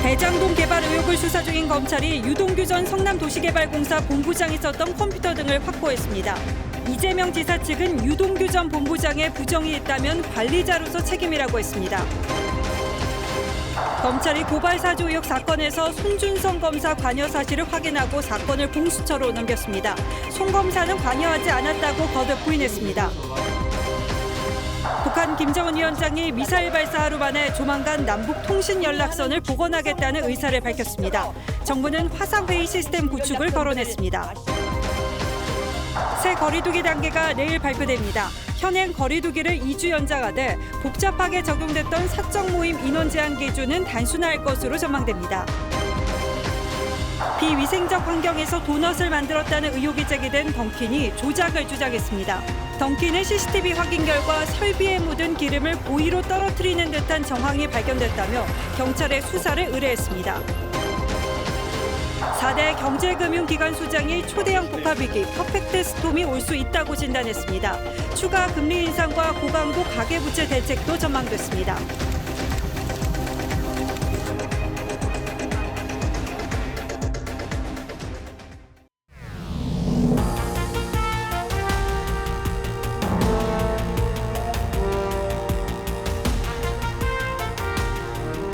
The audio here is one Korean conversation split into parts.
대장동 개발 의혹을 수사 중인 검찰이 유동규 전 성남도시개발공사 본부장이 썼던 컴퓨터 등을 확보했습니다. 이재명 지사 측은 유동규 전 본부장의 부정이 있다면 관리자로서 책임이라고 했습니다. 검찰이 고발사주 의혹 사건에서 송준성 검사 관여 사실을 확인하고 사건을 공수처로 넘겼습니다. 송 검사는 관여하지 않았다고 거듭 부인했습니다. 북한 김정은 위원장이 미사일 발사 하루 만에 조만간 남북 통신 연락선을 복원하겠다는 의사를 밝혔습니다. 정부는 화상회의 시스템 구축을 거론했습니다. 새 거리두기 단계가 내일 발표됩니다. 현행 거리두기를 2주 연장하되 복잡하게 적용됐던 사적 모임 인원 제한 기준은 단순화할 것으로 전망됩니다. 비위생적 환경에서 도넛을 만들었다는 의혹이 제기된 던킨이 조작을 주장했습니다. 던킨의 CCTV 확인 결과 설비에 묻은 기름을 고의로 떨어뜨리는 듯한 정황이 발견됐다며 경찰에 수사를 의뢰했습니다. 4대 경제금융기관 수장이 초대형 복합위기 퍼펙트 스톰이 올 수 있다고 진단했습니다. 추가 금리 인상과 고강도 가계부채 대책도 전망됐습니다.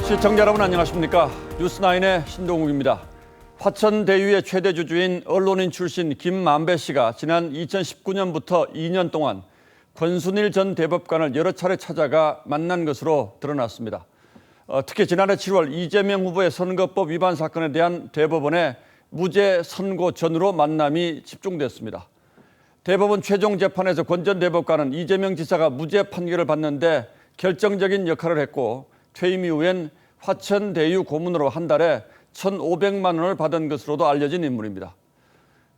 시청자 여러분 안녕하십니까? 뉴스9의 신동욱입니다. 화천대유의 최대 주주인 언론인 출신 김만배 씨가 지난 2019년부터 2년 동안 권순일 전 대법관을 여러 차례 찾아가 만난 것으로 드러났습니다. 특히 지난해 7월 이재명 후보의 선거법 위반 사건에 대한 대법원의 무죄 선고 전으로 만남이 집중됐습니다. 대법원 최종 재판에서 권 전 대법관은 이재명 지사가 무죄 판결을 받는데 결정적인 역할을 했고 퇴임 이후엔 화천대유 고문으로 한 달에 1,500만 원을 받은 것으로도 알려진 인물입니다.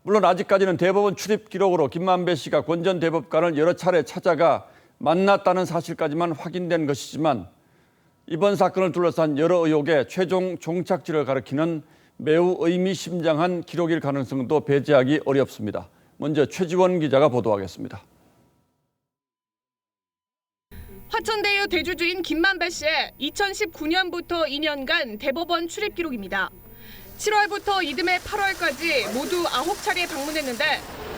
물론 아직까지는 대법원 출입 기록으로 김만배 씨가 권 전 대법관을 여러 차례 찾아가 만났다는 사실까지만 확인된 것이지만 이번 사건을 둘러싼 여러 의혹의 최종 종착지를 가리키는 매우 의미심장한 기록일 가능성도 배제하기 어렵습니다. 먼저 최지원 기자가 보도하겠습니다. 화천대유 대주주인 김만배 씨의 2019년부터 2년간 대법원 출입 기록입니다. 7월부터 이듬해 8월까지 모두 9차례 방문했는데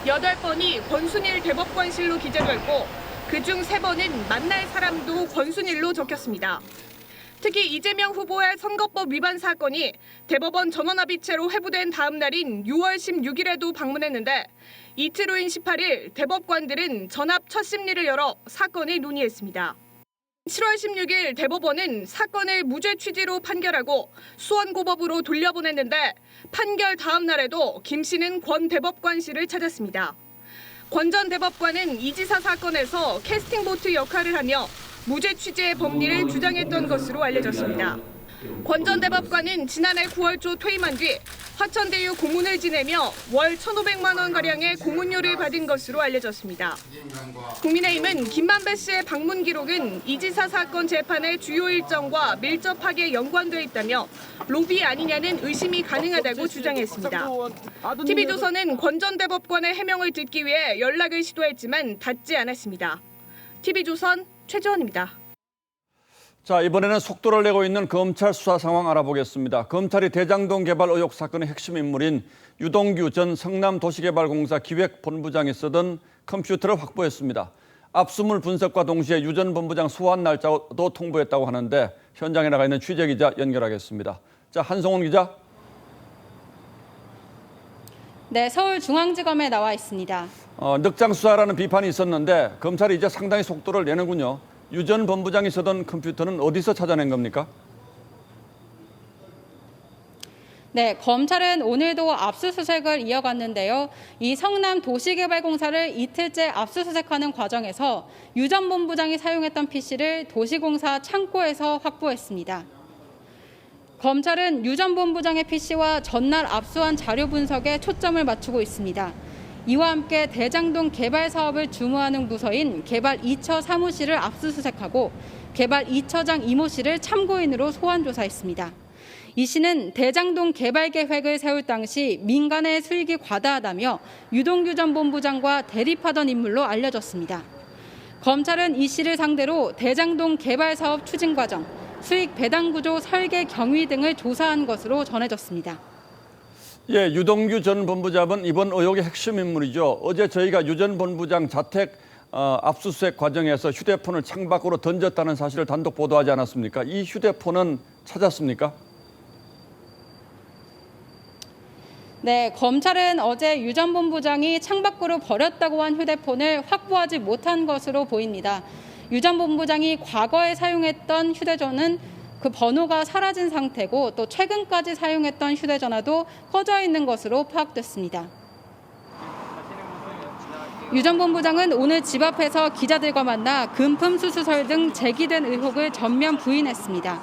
8번이 권순일 대법관실로 기재됐고 그중 3번은 만날 사람도 권순일로 적혔습니다. 특히 이재명 후보의 선거법 위반 사건이 대법원 전원합의체로 회부된 다음 날인 6월 16일에도 방문했는데 이틀 후인 18일 대법관들은 전합 첫 심리를 열어 사건을 논의했습니다. 7월 16일 대법원은 사건을 무죄 취지로 판결하고 수원고법으로 돌려보냈는데 판결 다음 날에도 김 씨는 권 대법관실을 찾았습니다. 권 전 대법관은 이 지사 사건에서 캐스팅보트 역할을 하며 무죄 취지의 법리를 주장했던 것으로 알려졌습니다. 권 전 대법관은 지난해 9월 초 퇴임한 뒤 화천대유 고문을 지내며 월 1,500만 원가량의 고문료를 받은 것으로 알려졌습니다. 국민의힘은 김만배 씨의 방문 기록은 이 지사 사건 재판의 주요 일정과 밀접하게 연관돼 있다며 로비 아니냐는 의심이 가능하다고 주장했습니다. TV조선은 권 전 대법관의 해명을 듣기 위해 연락을 시도했지만 닿지 않았습니다. TV조선 최지원입니다. 자, 이번에는 속도를 내고 있는 검찰 수사 상황 알아보겠습니다. 검찰이 대장동 개발 의혹 사건의 핵심 인물인 유동규 전 성남도시개발공사 기획본부장이 쓰던 컴퓨터를 확보했습니다. 압수물 분석과 동시에 유 전 본부장 소환 날짜도 통보했다고 하는데 현장에 나가 있는 취재기자 연결하겠습니다. 자, 한송훈 기자. 네, 서울중앙지검에 나와 있습니다. 늑장 수사라는 비판이 있었는데 검찰이 이제 상당히 속도를 내는군요. 유 전 본부장이 쓰던 컴퓨터는 어디서 찾아낸 겁니까? 네, 검찰은 오늘도 압수수색을 이어갔는데요. 이 성남도시개발공사를 이틀째 압수수색하는 과정에서 유 전 본부장이 사용했던 PC를 도시공사 창고에서 확보했습니다. 검찰은 유 전 본부장의 PC와 전날 압수한 자료 분석에 초점을 맞추고 있습니다. 이와 함께 대장동 개발 사업을 주무하는 부서인 개발 2처 사무실을 압수수색하고 개발 2처장 이모 씨를 참고인으로 소환 조사했습니다. 이 씨는 대장동 개발 계획을 세울 당시 민간의 수익이 과다하다며 유동규 전 본부장과 대립하던 인물로 알려졌습니다. 검찰은 이 씨를 상대로 대장동 개발 사업 추진 과정, 수익 배당 구조 설계 경위 등을 조사한 것으로 전해졌습니다. 예, 유동규 전 본부장은 이번 의혹의 핵심 인물이죠. 어제 저희가 유 전 본부장 자택 압수수색 과정에서 휴대폰을 창밖으로 던졌다는 사실을 단독 보도하지 않았습니까? 이 휴대폰은 찾았습니까? 네, 검찰은 어제 유 전 본부장이 창밖으로 버렸다고 한 휴대폰을 확보하지 못한 것으로 보입니다. 유 전 본부장이 과거에 사용했던 휴대전화는 그 번호가 사라진 상태고 또 최근까지 사용했던 휴대전화도 꺼져 있는 것으로 파악됐습니다. 유 전 본부장은 오늘 집 앞에서 기자들과 만나 금품 수수설 등 제기된 의혹을 전면 부인했습니다.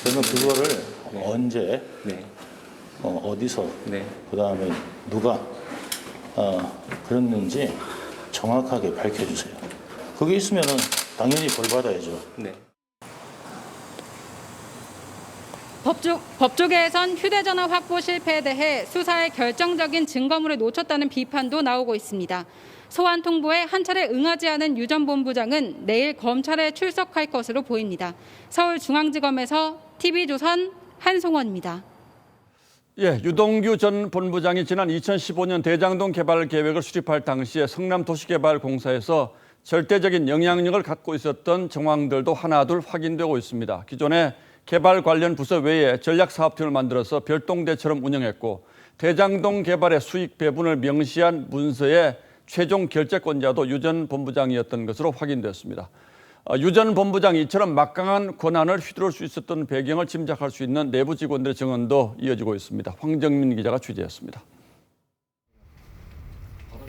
그러면 그거를 언제, 어디서, 그다음에 누가 그랬는지 정확하게 밝혀주세요. 그게 있으면은 당연히 벌 받아야죠. 법조계에선 휴대전화 확보 실패에 대해 수사에 결정적인 증거물을 놓쳤다는 비판도 나오고 있습니다. 소환 통보에 한 차례 응하지 않은 유 전 본부장은 내일 검찰에 출석할 것으로 보입니다. 서울중앙지검에서 TV조선 한송원입니다. 예, 유동규 전 본부장이 지난 2015년 대장동 개발 계획을 수립할 당시에 성남도시개발공사에서 절대적인 영향력을 갖고 있었던 정황들도 하나둘 확인되고 있습니다. 기존에 개발 관련 부서 외에 전략사업팀을 만들어서 별동대처럼 운영했고 대장동 개발의 수익 배분을 명시한 문서의 최종 결재권자도 유 전 본부장이었던 것으로 확인됐습니다. 유 전 본부장이 이처럼 막강한 권한을 휘두를 수 있었던 배경을 짐작할 수 있는 내부 직원들의 증언도 이어지고 있습니다. 황정민 기자가 취재했습니다.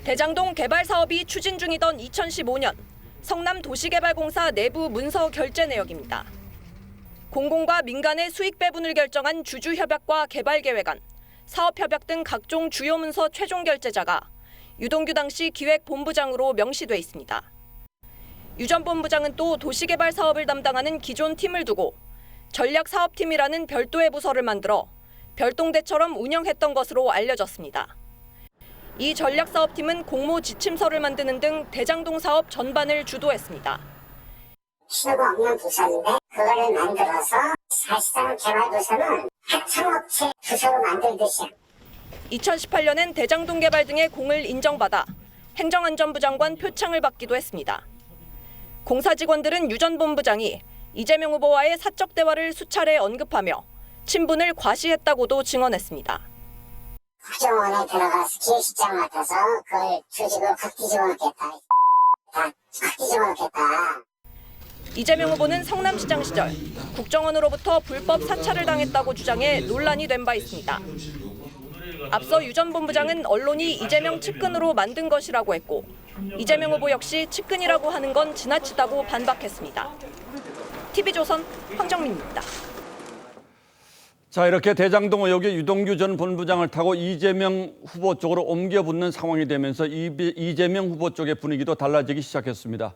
대장동 개발 사업이 추진 중이던 2015년 성남도시개발공사 내부 문서 결재 내역입니다. 공공과 민간의 수익 배분을 결정한 주주협약과 개발계획안, 사업협약 등 각종 주요 문서 최종 결재자가 유동규 당시 기획본부장으로 명시돼 있습니다. 유 전 본부장은 또 도시개발 사업을 담당하는 기존 팀을 두고 전략사업팀이라는 별도의 부서를 만들어 별동대처럼 운영했던 것으로 알려졌습니다. 이 전략사업팀은 공모 지침서를 만드는 등 대장동 사업 전반을 주도했습니다. 신호가 없는 부서인데 그거를 만들어서 사실상 개발부서는 하청업체 부서로 만들듯이 2018년엔 대장동 개발 등의 공을 인정받아 행정안전부 장관 표창을 받기도 했습니다. 공사 직원들은 유 전 본부장이 이재명 후보와의 사적 대화를 수차례 언급하며 친분을 과시했다고도 증언했습니다. 국정원에 들어가서 기획실장 맡아서 그걸 조직을 확 뒤집어놓겠다. 다 확 뒤집어놓겠다. 이재명 후보는 성남시장 시절 국정원으로부터 불법 사찰을 당했다고 주장해 논란이 된 바 있습니다. 앞서 유 전 본부장은 언론이 이재명 측근으로 만든 것이라고 했고 이재명 후보 역시 측근이라고 하는 건 지나치다고 반박했습니다. TV조선 황정민입니다. 자, 이렇게 대장동 의혹이 유동규 전 본부장을 타고 이재명 후보 쪽으로 옮겨붙는 상황이 되면서 이재명 후보 쪽의 분위기도 달라지기 시작했습니다.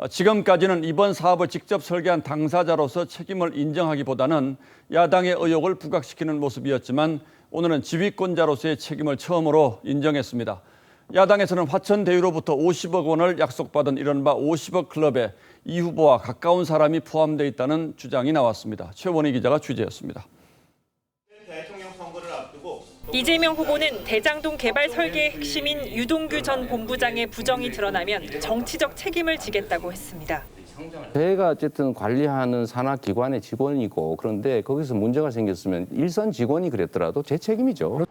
지금까지는 이번 사업을 직접 설계한 당사자로서 책임을 인정하기보다는 야당의 의혹을 부각시키는 모습이었지만 오늘은 지휘권자로서의 책임을 처음으로 인정했습니다. 야당에서는 화천대유로부터 50억 원을 약속받은 이른바 50억 클럽에 이 후보와 가까운 사람이 포함되어 있다는 주장이 나왔습니다. 최원희 기자가 취재했습니다. 이재명 후보는 대장동 개발 설계의 핵심인 유동규 전 본부장의 부정이 드러나면 정치적 책임을 지겠다고 했습니다. 제가 어쨌든 관리하는 산하기관의 직원이고 그런데 거기서 문제가 생겼으면 일선 직원이 그랬더라도 제 책임이죠.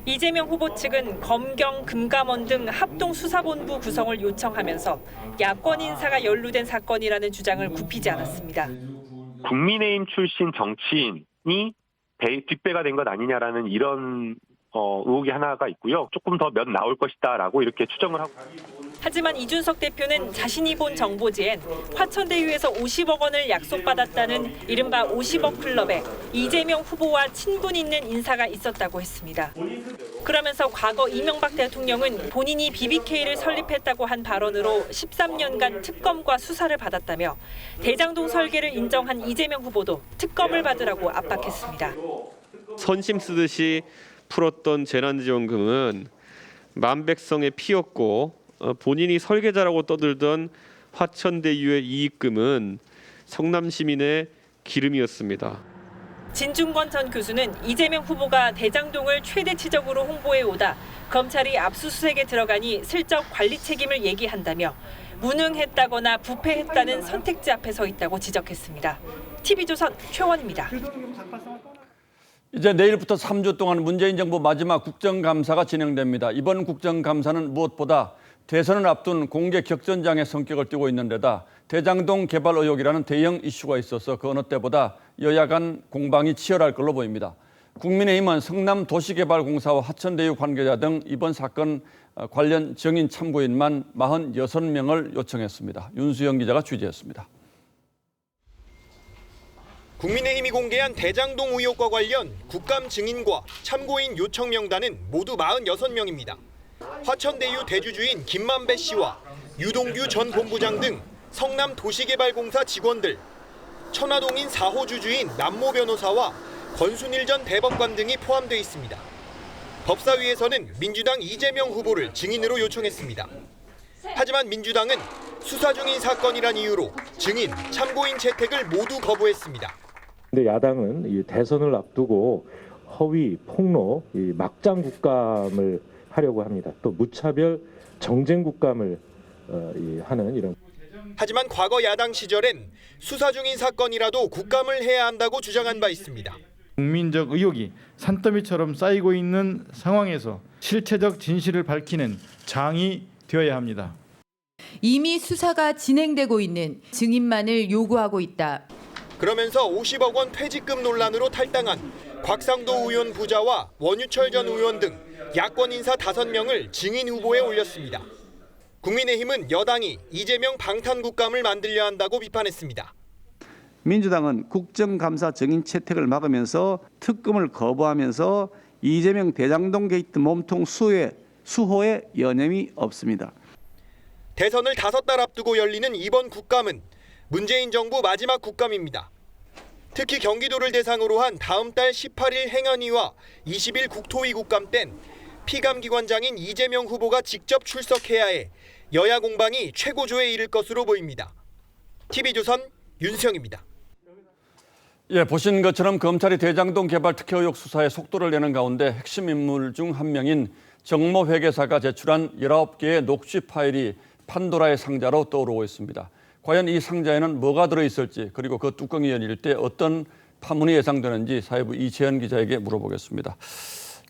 이재명 후보 측은 검경, 금감원 등 합동수사본부 구성을 요청하면서 야권 인사가 연루된 사건이라는 주장을 굽히지 않았습니다. 국민의힘 출신 정치인이 뒷배가 된 것 아니냐라는 이런 의혹이 하나가 있고요. 조금 더 몇 나올 것이다라고 이렇게 추정을 하고. 하지만 이준석 대표는 자신이 본 정보지엔 화천대유에서 50억 원을 약속받았다는 이른바 50억 클럽에 이재명 후보와 친분 있는 인사가 있었다고 했습니다. 그러면서 과거 이명박 대통령은 본인이 BBK를 설립했다고 한 발언으로 13년간 특검과 수사를 받았다며 대장동 설계를 인정한 이재명 후보도 특검을 받으라고 압박했습니다. 선심 쓰듯이 풀었던 재난지원금은 만백성의 피였고 본인이 설계자라고 떠들던 화천대유의 이익금은 성남 시민의 기름이었습니다. 진중권 전 교수는 이재명 후보가 대장동을 최대치적으로 홍보해 오다 검찰이 압수수색에 들어가니 슬쩍 관리 책임을 얘기한다며 무능했다거나 부패했다는 선택지 앞에 서 있다고 지적했습니다. TV조선 최원입니다. 이제 내일부터 3주 동안 문재인 정부 마지막 국정감사가 진행됩니다. 이번 국정감사는 무엇보다 대선을 앞둔 공개 격전장의 성격을 띠고 있는 데다 대장동 개발 의혹이라는 대형 이슈가 있어서 그 어느 때보다 여야 간 공방이 치열할 걸로 보입니다. 국민의힘은 성남도시개발공사와 화천대유 관계자 등 이번 사건 관련 증인 참고인만 46명을 요청했습니다. 윤수영 기자가 취재했습니다. 국민의힘이 공개한 대장동 의혹과 관련 국감 증인과 참고인 요청 명단은 모두 46명입니다. 화천대유 대주주인 김만배 씨와 유동규 전 본부장 등 성남도시개발공사 직원들, 천화동인 4호 주주인 남모 변호사와 권순일 전 대법관 등이 포함되어 있습니다. 법사위에서는 민주당 이재명 후보를 증인으로 요청했습니다. 하지만 민주당은 수사 중인 사건이란 이유로 증인, 참고인 채택을 모두 거부했습니다. 근데 야당은 이 대선을 앞두고 허위, 폭로, 이 막장 국감을 하려고 합니다. 또 무차별 정쟁 국감을 하는 이런. 하지만 과거 야당 시절엔 수사 중인 사건이라도 국감을 해야 한다고 주장한 바 있습니다. 국민적 의혹이 산더미처럼 쌓이고 있는 상황에서 실체적 진실을 밝히는 장이 되어야 합니다. 이미 수사가 진행되고 있는 증인만을 요구하고 있다. 그러면서 50억 원 퇴직금 논란으로 탈당한 곽상도 의원 부자와 원유철 전 의원 등 야권 인사 5명을 증인 후보에 올렸습니다. 국민의힘은 여당이 이재명 방탄국감을 만들려 한다고 비판했습니다. 민주당은 국정감사 증인 채택을 막으면서 특검을 거부하면서 이재명 대장동 게이트 몸통 수호에 여념이 없습니다. 대선을 5달 앞두고 열리는 이번 국감은 문재인 정부 마지막 국감입니다. 특히 경기도를 대상으로 한 다음 달 18일 행안위와 20일 국토위 국감 땐 피감기관장인 이재명 후보가 직접 출석해야 해 여야 공방이 최고조에 이를 것으로 보입니다. TV조선 윤수영입니다. 예, 보신 것처럼 검찰이 대장동 개발 특혜 의혹 수사에 속도를 내는 가운데 핵심 인물 중 한 명인 정모 회계사가 제출한 19개의 녹취 파일이 판도라의 상자로 떠오르고 있습니다. 과연 이 상자에는 뭐가 들어있을지, 그리고 그 뚜껑이 열릴 때 어떤 파문이 예상되는지 사회부 이채연 기자에게 물어보겠습니다.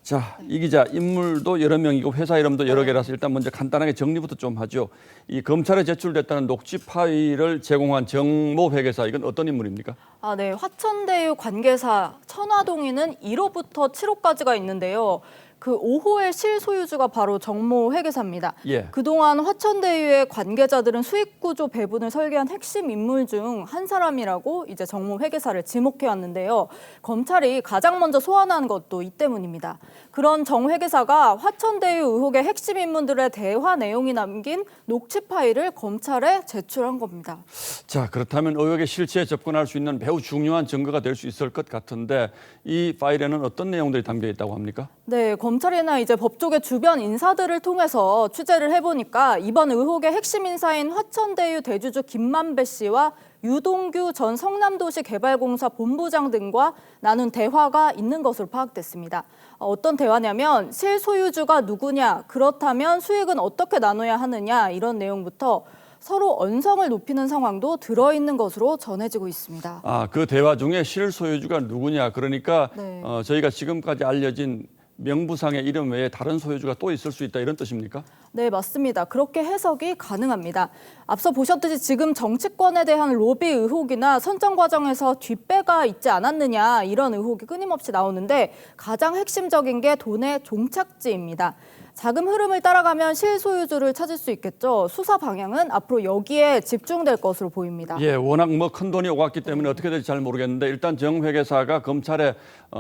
자, 이 기자, 인물도 여러 명이고 회사 이름도 여러 개라서 일단 먼저 간단하게 정리부터 좀 하죠. 이 검찰에 제출됐다는 녹취 파일을 제공한 정모 회계사, 이건 어떤 인물입니까? 네, 화천대유 관계사 천화동인은 1호부터 7호까지가 있는데요. 그 5호의 실소유주가 바로 정모 회계사입니다. 예. 그동안 화천대유의 관계자들은 수익구조 배분을 설계한 핵심 인물 중 한 사람이라고 이제 정모 회계사를 지목해왔는데요. 검찰이 가장 먼저 소환한 것도 이 때문입니다. 그런 정 회계사가 화천대유 의혹의 핵심 인물들의 대화 내용이 남긴 녹취 파일을 검찰에 제출한 겁니다. 자, 그렇다면 의혹의 실체에 접근할 수 있는 매우 중요한 증거가 될 수 있을 것 같은데 이 파일에는 어떤 내용들이 담겨 있다고 합니까? 네, 검찰이나 이제 법조계 주변 인사들을 통해서 취재를 해보니까 이번 의혹의 핵심 인사인 화천대유 대주주 김만배 씨와 유동규 전 성남도시개발공사 본부장 등과 나눈 대화가 있는 것으로 파악됐습니다. 어떤 대화냐면 실소유주가 누구냐, 그렇다면 수익은 어떻게 나눠야 하느냐, 이런 내용부터 서로 언성을 높이는 상황도 들어있는 것으로 전해지고 있습니다. 그 대화 중에 실소유주가 누구냐, 그러니까 네. 저희가 지금까지 알려진 명부상의 이름 외에 다른 소유주가 또 있을 수 있다, 이런 뜻입니까? 네, 맞습니다. 그렇게 해석이 가능합니다. 앞서 보셨듯이 지금 정치권에 대한 로비 의혹이나 선정 과정에서 뒷배가 있지 않았느냐, 이런 의혹이 끊임없이 나오는데 가장 핵심적인 게 돈의 종착지입니다. 자금 흐름을 따라가면 실소유주를 찾을 수 있겠죠. 수사 방향은 앞으로 여기에 집중될 것으로 보입니다. 예, 워낙 큰 돈이 오갔기 때문에 어떻게 될지 잘 모르겠는데 일단 정 회계사가 검찰에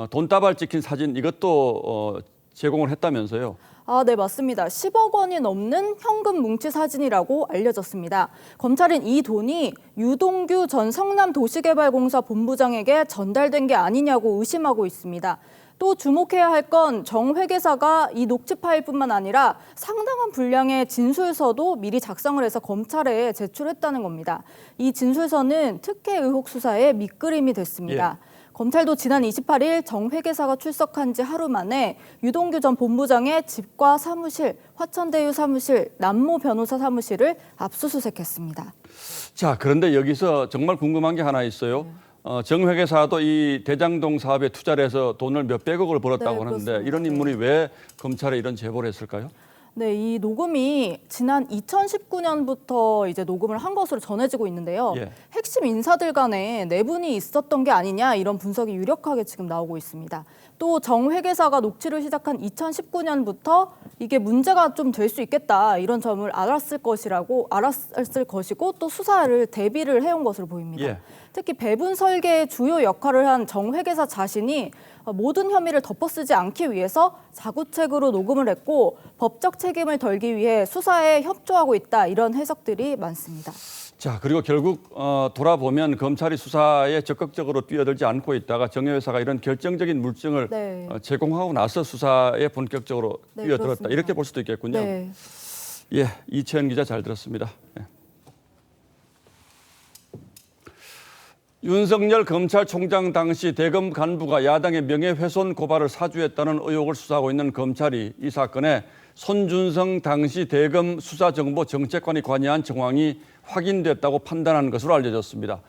돈다발 찍힌 사진 이것도 제공을 했다면서요? 네, 맞습니다. 10억 원이 넘는 현금 뭉치 사진이라고 알려졌습니다. 검찰은 이 돈이 유동규 전 성남도시개발공사 본부장에게 전달된 게 아니냐고 의심하고 있습니다. 또 주목해야 할 건 정 회계사가 이 녹취 파일뿐만 아니라 상당한 분량의 진술서도 미리 작성을 해서 검찰에 제출했다는 겁니다. 이 진술서는 특혜 의혹 수사의 밑그림이 됐습니다. 검찰도 지난 28일 정 회계사가 출석한 지 하루 만에 유동규 전 본부장의 집과 사무실, 화천대유 사무실, 남모 변호사 사무실을 압수수색했습니다. 자, 그런데 여기서 정말 궁금한 게 하나 있어요. 정 회계사도 이 대장동 사업에 투자를 해서 돈을 몇백억을 벌었다고 하는데 그렇습니다. 이런 인물이 왜 검찰에 이런 제보를 했을까요? 네, 이 녹음이 지난 2019년부터 이제 녹음을 한 것으로 전해지고 있는데요. 핵심 인사들 간에 내분이 있었던 게 아니냐 이런 분석이 유력하게 지금 나오고 있습니다. 또 정 회계사가 녹취를 시작한 2019년부터 이게 문제가 좀 될 수 있겠다 이런 점을 알았을 것이고 또 수사를 대비를 해온 것으로 보입니다. 특히 배분 설계의 주요 역할을 한 정 회계사 자신이 모든 혐의를 덮어쓰지 않기 위해서 자구책으로 녹음을 했고 법적 책임을 덜기 위해 수사에 협조하고 있다 이런 해석들이 많습니다. 자, 그리고 결국 돌아보면 검찰이 수사에 적극적으로 뛰어들지 않고 있다가 정 회계사가 이런 결정적인 물증을 제공하고 나서 수사에 본격적으로 뛰어들었다. 그렇습니다. 이렇게 볼 수도 있겠군요. 예, 이채연 기자 잘 들었습니다. 윤석열 검찰총장 당시 대검 간부가 야당의 명예훼손 고발을 사주했다는 의혹을 수사하고 있는 검찰이 이 사건에 손준성 당시 대검 수사정보정책관이 관여한 정황이 확인됐다고 판단한 것으로 알려졌습니다.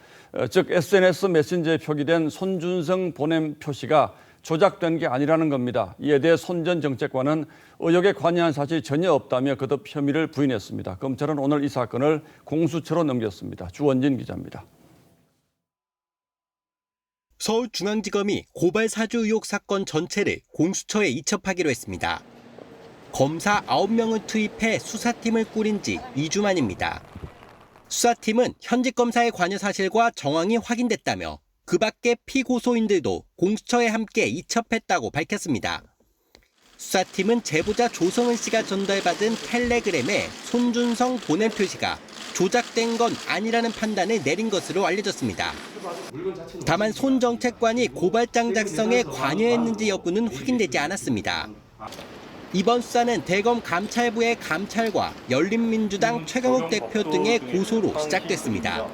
즉 SNS 메신저에 표기된 손준성 보냄 표시가 조작된 게 아니라는 겁니다. 이에 대해 손 전 정책관은 의혹에 관여한 사실이 전혀 없다며 거듭 혐의를 부인했습니다. 검찰은 오늘 이 사건을 공수처로 넘겼습니다. 주원진 기자입니다. 서울중앙지검이 고발 사주 의혹 사건 전체를 공수처에 이첩하기로 했습니다. 검사 9명을 투입해 수사팀을 꾸린 지 2주 만입니다. 수사팀은 현직 검사의 관여 사실과 정황이 확인됐다며 그 밖의 피고소인들도 공수처에 함께 이첩했다고 밝혔습니다. 수사팀은 제보자 조성은 씨가 전달받은 텔레그램에 손준성 보냄 표시가 조작된 건 아니라는 판단을 내린 것으로 알려졌습니다. 다만 손 정책관이 고발장 작성에 관여했는지 여부는 확인되지 않았습니다. 이번 수사는 대검 감찰부의 감찰과 열린민주당 최강욱 대표 등의 고소로 시작됐습니다.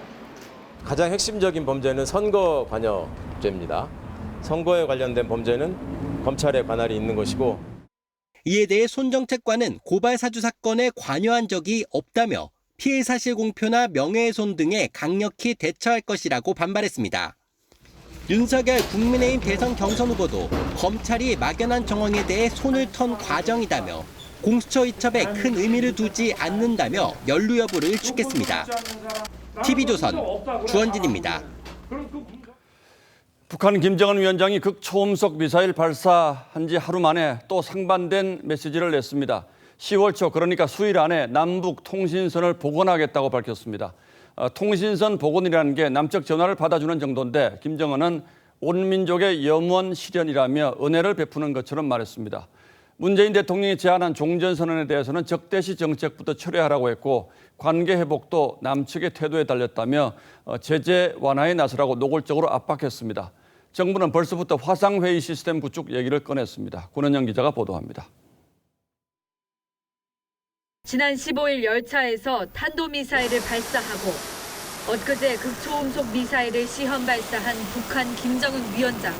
가장 핵심적인 범죄는 선거 관여죄입니다. 선거에 관련된 범죄는 검찰에 관할이 있는 것이고, 이에 대해 손 정책관은 고발 사주 사건에 관여한 적이 없다며 피해 사실 공표나 명예훼손 등에 강력히 대처할 것이라고 반발했습니다. 윤석열 국민의힘 대선 경선 후보도 검찰이 막연한 정황에 대해 손을 턴 과정이다며 공수처 이첩에 큰 의미를 두지 않는다며 연루 여부를 추측했습니다. TV조선 주원진입니다. 북한 김정은 위원장이 극초음속 미사일 발사한 지 하루 만에 또 상반된 메시지를 냈습니다. 10월 초 그러니까 수일 안에 남북 통신선을 복원하겠다고 밝혔습니다. 통신선 복원이라는 게 남측 전화를 받아주는 정도인데 김정은은 온 민족의 염원 실현이라며 은혜를 베푸는 것처럼 말했습니다. 문재인 대통령이 제안한 종전선언에 대해서는 적대시 정책부터 철회하라고 했고 관계 회복도 남측의 태도에 달렸다며 제재 완화에 나서라고 노골적으로 압박했습니다. 정부는 벌써부터 화상회의 시스템 구축 얘기를 꺼냈습니다. 권은영 기자가 보도합니다. 지난 15일 열차에서 탄도미사일을 발사하고 엊그제 극초음속 미사일을 시험 발사한 북한 김정은 위원장.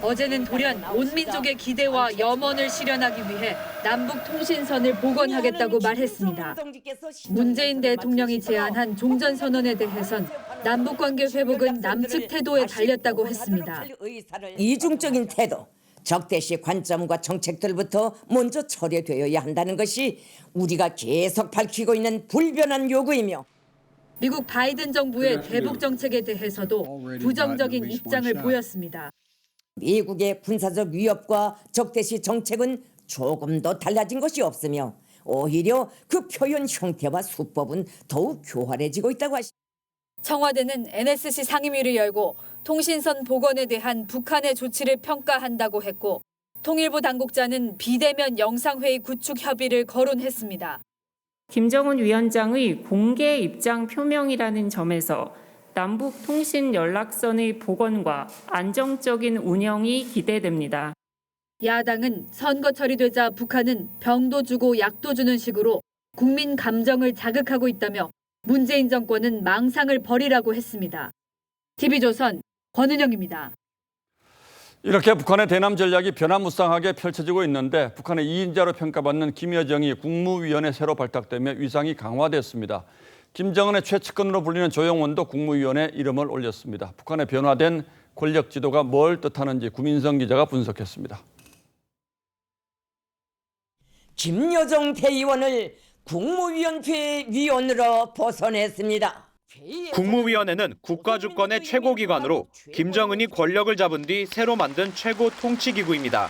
어제는 돌연 온 민족의 기대와 염원을 실현하기 위해 남북 통신선을 복원하겠다고 말했습니다. 문재인 대통령이 제안한 종전선언에 대해선 남북관계 회복은 남측 태도에 달렸다고 했습니다. 이중적인 태도, 적대시 관점과 정책들부터 먼저 철회되어야 한다는 것이 우리가 계속 밝히고 있는 불변한 요구이며 미국 바이든 정부의 대북 정책에 대해서도 부정적인 입장을 보였습니다. 미국의 군사적 위협과 적대시 정책은 조금도 달라진 것이 없으며 오히려 그 표현 형태와 수법은 더욱 교활해지고 있다고 하십니다. 청와대는 NSC 상임위를 열고 통신선 복원에 대한 북한의 조치를 평가한다고 했고 통일부 당국자는 비대면 영상회의 구축 협의를 거론했습니다. 김정은 위원장의 공개 입장 표명이라는 점에서 남북 통신 연락선의 복원과 안정적인 운영이 기대됩니다. 야당은 선거철이 되자 북한은 병도 주고 약도 주는 식으로 국민 감정을 자극하고 있다며 문재인 정권은 망상을 버리라고 했습니다. TV조선 권은영입니다. 이렇게 북한의 대남 전략이 변화무쌍하게 펼쳐지고 있는데 북한의 2인자로 평가받는 김여정이 국무위원에 새로 발탁되며 위상이 강화됐습니다. 김정은의 최측근으로 불리는 조영원도 국무위원에 이름을 올렸습니다. 북한의 변화된 권력 지도가 뭘 뜻하는지 구민성 기자가 분석했습니다. 김여정 대의원을 국무위원 최위원으로 벗어냈습니다. 국무위원회는 국가주권의 최고기관으로 김정은이 권력을 잡은 뒤 새로 만든 최고 통치기구입니다.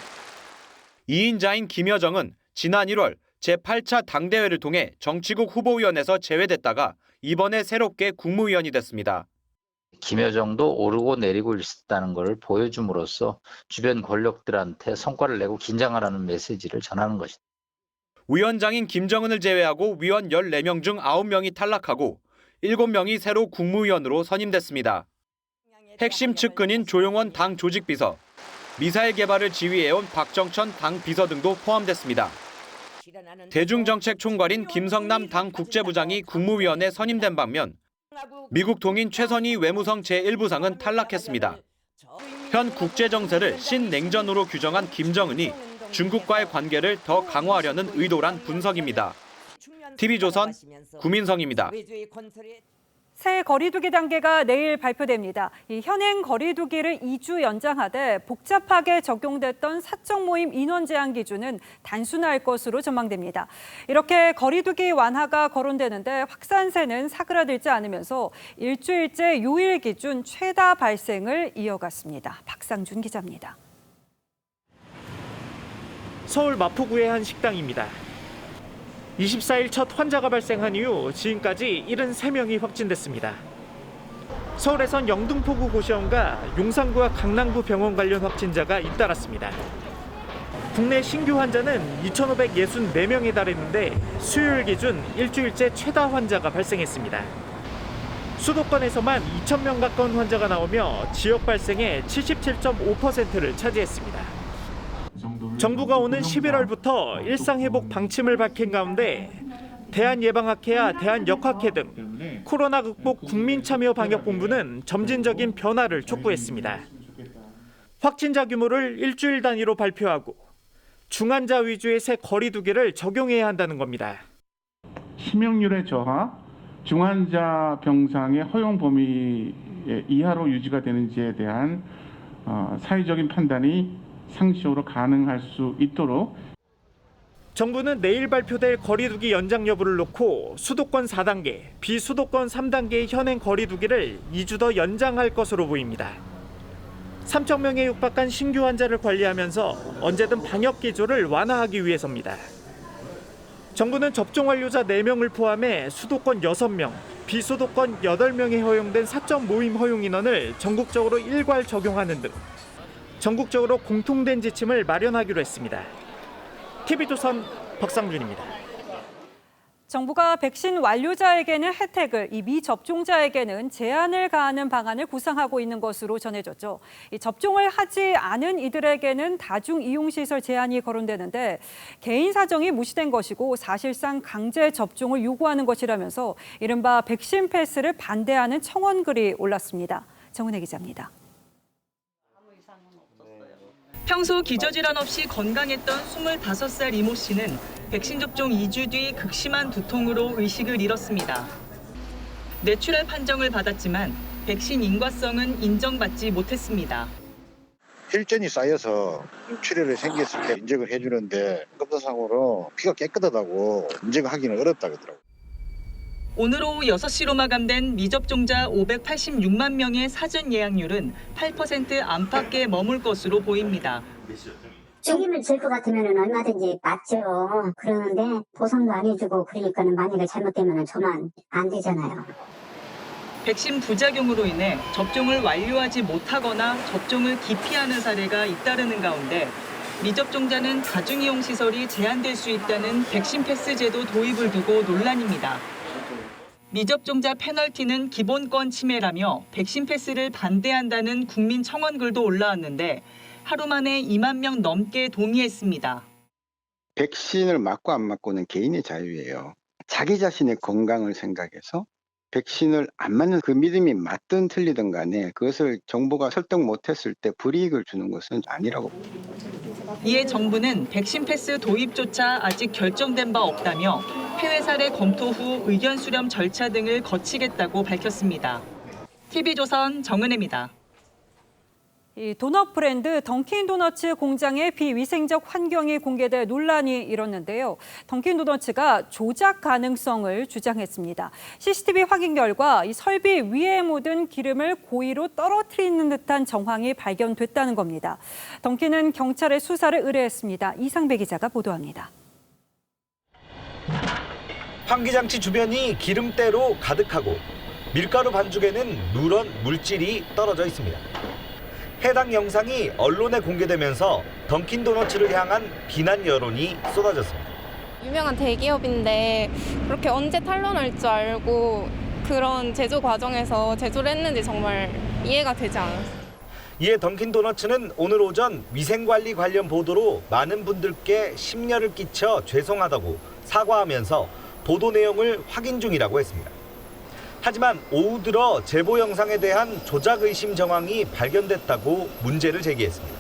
2인자인 김여정은 지난 1월 제8차 당대회를 통해 정치국 후보위원회에서 제외됐다가 이번에 새롭게 국무위원이 됐습니다. 김여정도 오르고 내리고 있다는 것을 보여줌으로써 주변 권력들한테 성과를 내고 긴장하라는 메시지를 전하는 것입니다. 위원장인 김정은을 제외하고 위원 14명 중 9명이 탈락하고 7명이 새로 국무위원으로 선임됐습니다. 핵심 측근인 조용원 당 조직비서, 미사일 개발을 지휘해온 박정천 당 비서 등도 포함됐습니다. 대중정책 총괄인 김성남 당 국제부장이 국무위원에 선임된 반면 미국 동인 최선희 외무성 제1부상은 탈락했습니다. 현 국제정세를 신냉전으로 규정한 김정은이 중국과의 관계를 더 강화하려는 의도란 분석입니다. TV조선 구민성입니다. 새 거리두기 단계가 내일 발표됩니다. 이 현행 거리두기를 2주 연장하되 복잡하게 적용됐던 사적 모임 인원 제한 기준은 단순화할 것으로 전망됩니다. 이렇게 거리두기 완화가 거론되는데 확산세는 사그라들지 않으면서 일주일째 요일 기준 최다 발생을 이어갔습니다. 박상준 기자입니다. 서울 마포구의 한 식당입니다. 24일 첫 환자가 발생한 이후 지금까지 73명이 확진됐습니다. 서울에선 영등포구 고시원과 용산구와 강남구 병원 관련 확진자가 잇따랐습니다. 국내 신규 환자는 2,564명에 달했는데 수요일 기준 일주일째 최다 환자가 발생했습니다. 수도권에서만 2,000명 가까운 환자가 나오며 지역 발생의 77.5%를 차지했습니다. 정부가 오는 11월부터 일상회복 방침을 밝힌 가운데 대한예방학회와 대한역학회 등 코로나 극복 국민참여방역본부는 점진적인 변화를 촉구했습니다. 확진자 규모를 일주일 단위로 발표하고 중환자 위주의 새 거리두기를 적용해야 한다는 겁니다. 치명률의 저하, 중환자 병상의 허용 범위 이하로 유지가 되는지에 대한 사회적인 판단이 상시적으로 가능할 수 있도록 정부는 내일 발표될 거리두기 연장 여부를 놓고 수도권 4단계, 비수도권 3단계의 현행 거리두기를 2주 더 연장할 것으로 보입니다. 3,000명에 육박한 신규 환자를 관리하면서 언제든 방역 기조를 완화하기 위해서입니다. 정부는 접종 완료자 4명을 포함해 수도권 6명, 비수도권 8명에 허용된 사적 모임 허용 인원을 전국적으로 일괄 적용하는 등 전국적으로 공통된 지침을 마련하기로 했습니다. TV조선 박상준입니다. 정부가 백신 완료자에게는 혜택을, 이 미접종자에게는 제한을 가하는 방안을 구상하고 있는 것으로 전해졌죠. 이 접종을 하지 않은 이들에게는 다중이용시설 제한이 거론되는데 개인 사정이 무시된 것이고 사실상 강제 접종을 요구하는 것이라면서 이른바 백신 패스를 반대하는 청원글이 올랐습니다. 정은혜 기자입니다. 평소 기저질환 없이 건강했던 25살 이모 씨는 백신 접종 2주 뒤 극심한 두통으로 의식을 잃었습니다. 뇌출혈 판정을 받았지만 백신 인과성은 인정받지 못했습니다. 혈전이 쌓여서 출혈이 생겼을 때 인정을 해주는데 검사상으로 피가 깨끗하다고 인정하기는 어렵다 그러더라고요. 오늘 오후 6시로 마감된 미접종자 586만 명의 사전 예약률은 8% 안팎에 머물 것으로 보입니다. 책임을 질 것 같으면 얼마든지 맞죠. 그러는데 보상도 안 해주고 그러니까는 만약에 잘못되면 저만 안 되잖아요. 백신 부작용으로 인해 접종을 완료하지 못하거나 접종을 기피하는 사례가 잇따르는 가운데 미접종자는 다중이용 시설이 제한될 수 있다는 백신 패스 제도 도입을 두고 논란입니다. 미접종자 페널티는 기본권 침해라며 백신 패스를 반대한다는 국민 청원글도 올라왔는데 하루 만에 2만 명 넘게 동의했습니다. 백신을 맞고 안 맞고는 개인의 자유예요. 자기 자신의 건강을 생각해서 백신을 안 맞는 그 믿음이 맞든 틀리든 간에 그것을 정부가 설득 못했을 때 불이익을 주는 것은 아니라고 봅니다. 이에 정부는 백신 패스 도입조차 아직 결정된 바 없다며 해외 사례 검토 후 의견 수렴 절차 등을 거치겠다고 밝혔습니다. TV조선 정은혜입니다. 이 도넛 브랜드 던킨도너츠 공장의 비위생적 환경이 공개돼 논란이 일었는데요. 던킨도너츠가 조작 가능성을 주장했습니다. CCTV 확인 결과 이 설비 위에 묻은 기름을 고의로 떨어뜨리는 듯한 정황이 발견됐다는 겁니다. 던킨은 경찰에 수사를 의뢰했습니다. 이상배 기자가 보도합니다. 환기장치 주변이 기름때로 가득하고 밀가루 반죽에는 누런 물질이 떨어져 있습니다. 해당 영상이 언론에 공개되면서 던킨도너츠를 향한 비난 여론이 쏟아졌습니다. 유명한 대기업인데 그렇게 언제 탄로날 줄 알고 그런 제조 과정에서 제조를 했는지 정말 이해가 되지 않았어요. 이에 던킨도너츠는 오늘 오전 위생관리 관련 보도로 많은 분들께 심려를 끼쳐 죄송하다고 사과하면서 보도 내용을 확인 중이라고 했습니다. 하지만 오후 들어 제보 영상에 대한 조작 의심 정황이 발견됐다고 문제를 제기했습니다.